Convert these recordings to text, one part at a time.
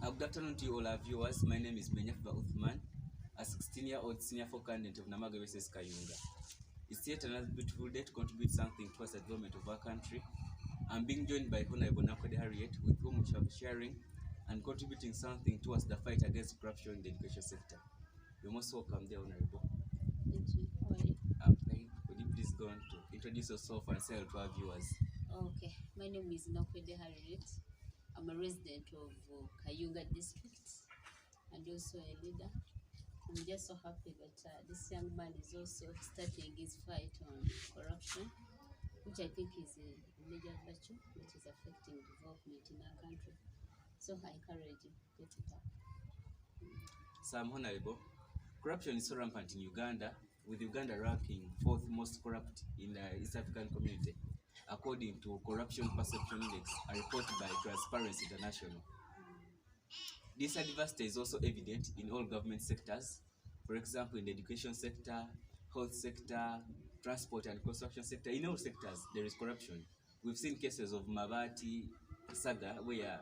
Good afternoon to you all our viewers. My name is Menya Favour Authman, a 16-year-old senior for candidate of Magambi S.S. Kayunga. It's yet another beautiful day to contribute something towards the development of our country. I'm being joined by Honorable Nakode Harriet, with whom we shall be sharing and contributing something towards the fight against corruption in the education sector. You're most welcome there, Honorable. Thank you. How are you? I'm fine. Could you please go on to introduce yourself and say hello to our viewers? Okay, my name is Nakode Harriet. I'm a resident of Kayunga District and also a leader. I'm just so happy that this young man is also starting his fight on corruption, which I think is a major virtue that is affecting development in our country. So I encourage you, get it up. Sam Honorable, corruption is so rampant in Uganda, with Uganda ranking 4th most corrupt in the East African community, according to Corruption Perception Index, a report by Transparency International. This diversity is also evident in all government sectors. For example, in the education sector, health sector, transport and construction sector. In all sectors, there is corruption. We've seen cases of Mabati saga, where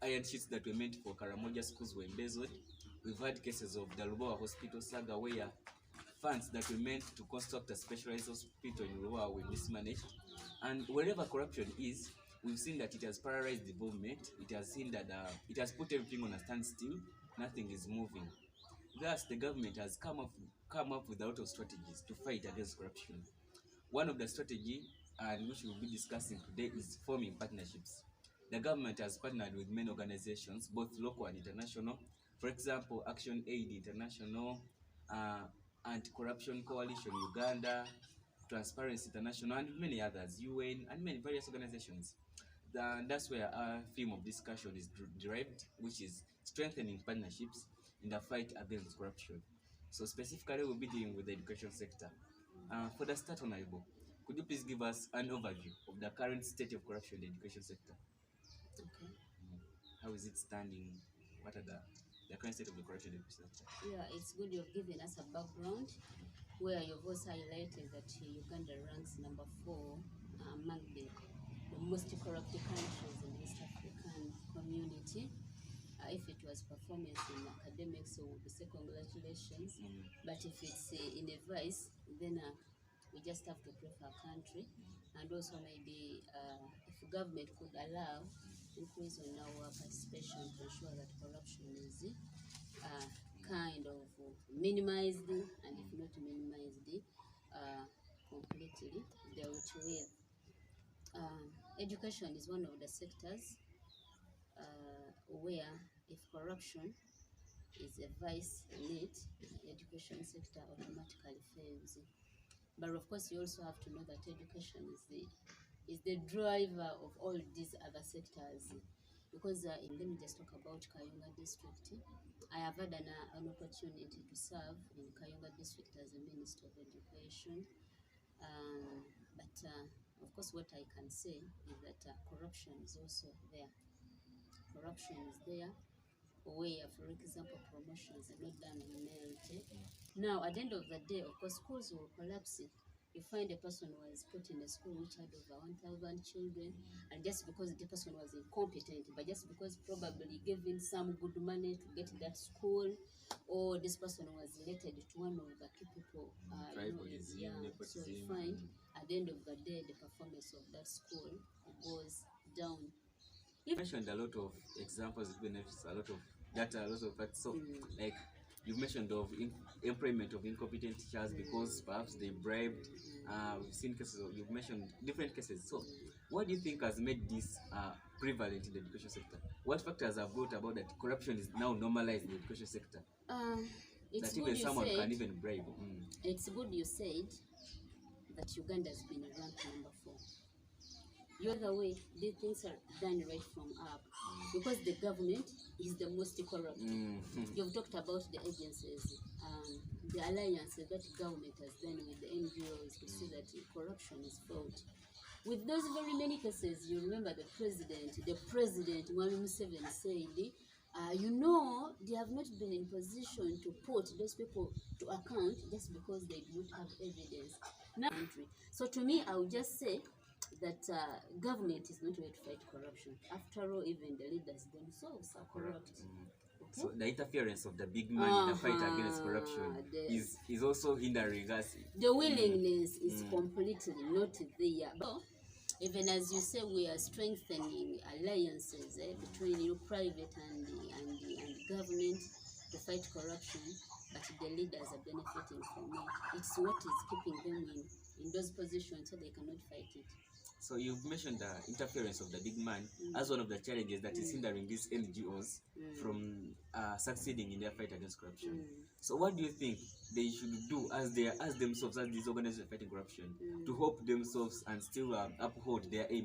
iron sheets that were meant for Karamoja schools were embezzled. We've had cases of the Lubowa Hospital saga, where funds that were meant to construct a specialized hospital in Lubowa were mismanaged. And wherever corruption is, we've seen that it has paralyzed development. It has seen that it has put everything on a standstill. Nothing is moving. Thus, the government has come up with a lot of strategies to fight against corruption. One of the strategies, and which we'll be discussing today, is forming partnerships. The government has partnered with many organizations, both local and international. For example, Action Aid International, Anti-Corruption Coalition Uganda, Transparency International, and many others, UN, and many various organizations. That's where our theme of discussion is derived, which is strengthening partnerships in the fight against corruption. So specifically, we'll be dealing with the education sector. For the start, Honorable, could you please give us an overview of the current state of corruption in the education sector? Okay. How is it standing? What are the current state of the corruption in the education sector? Yeah, it's good you've given us a background where you've also highlighted that Uganda ranks number 4 among the most corrupt countries in the East African community. If it was performance in academics, so we say congratulations. But if it's in a vice, then we just have to pray for our country. And also maybe if government could allow increase on our participation to ensure that corruption is kind of minimized, and if not minimized, completely dealt with. Education is one of the sectors where if corruption is a vice in it, the education sector automatically fails. But of course, you also have to know that education is the driver of all these other sectors. Because let me just talk about Kayunga District. I have had an opportunity to serve in Kayunga District as a Minister of Education. But of course, what I can say is that corruption is also there. Corruption is there, where, for example, promotions are not done on merit. Now, at the end of the day, of course, schools will collapse. You find a person who was put in a school which had over 1,000 children, and just because the person was incompetent, but just because probably given some good money to get that school, or this person was related to one of the key people, so you find at the end of the day, the performance of that school goes down. You mentioned a lot of examples, benefits, a lot of data, a lot of facts. So, like you mentioned of employment of incompetent teachers because perhaps they bribed. We've seen cases. You've mentioned different cases. So, what do you think has made this prevalent in the education sector? What factors have brought about that corruption is now normalized in the education sector? It's that even someone can even bribe. It's good you said that Uganda has been ranked number 4. The other way, these things are done right from up, because the government is the most corrupt. You've talked about the agencies, the alliances that government has done with the NGOs to see that corruption is fought. With those very many cases, you remember the president, Menya Favour said, they have not been in position to put those people to account just because they do not have evidence. Now, so to me, I would just say, that government is not way to fight corruption. After all, even the leaders themselves are corrupt. Okay? So the interference of the big man in the fight against corruption is also hindering us. The willingness is completely not there. But even as you say, we are strengthening alliances between private and government to fight corruption, but the leaders are benefiting from it. It's what is keeping them in those positions so they cannot fight it. So you've mentioned the interference of the big man as one of the challenges that is hindering these NGOs from succeeding in their fight against corruption. So what do you think they should do as themselves, as these organizations fighting corruption, to help themselves and still uphold their aim?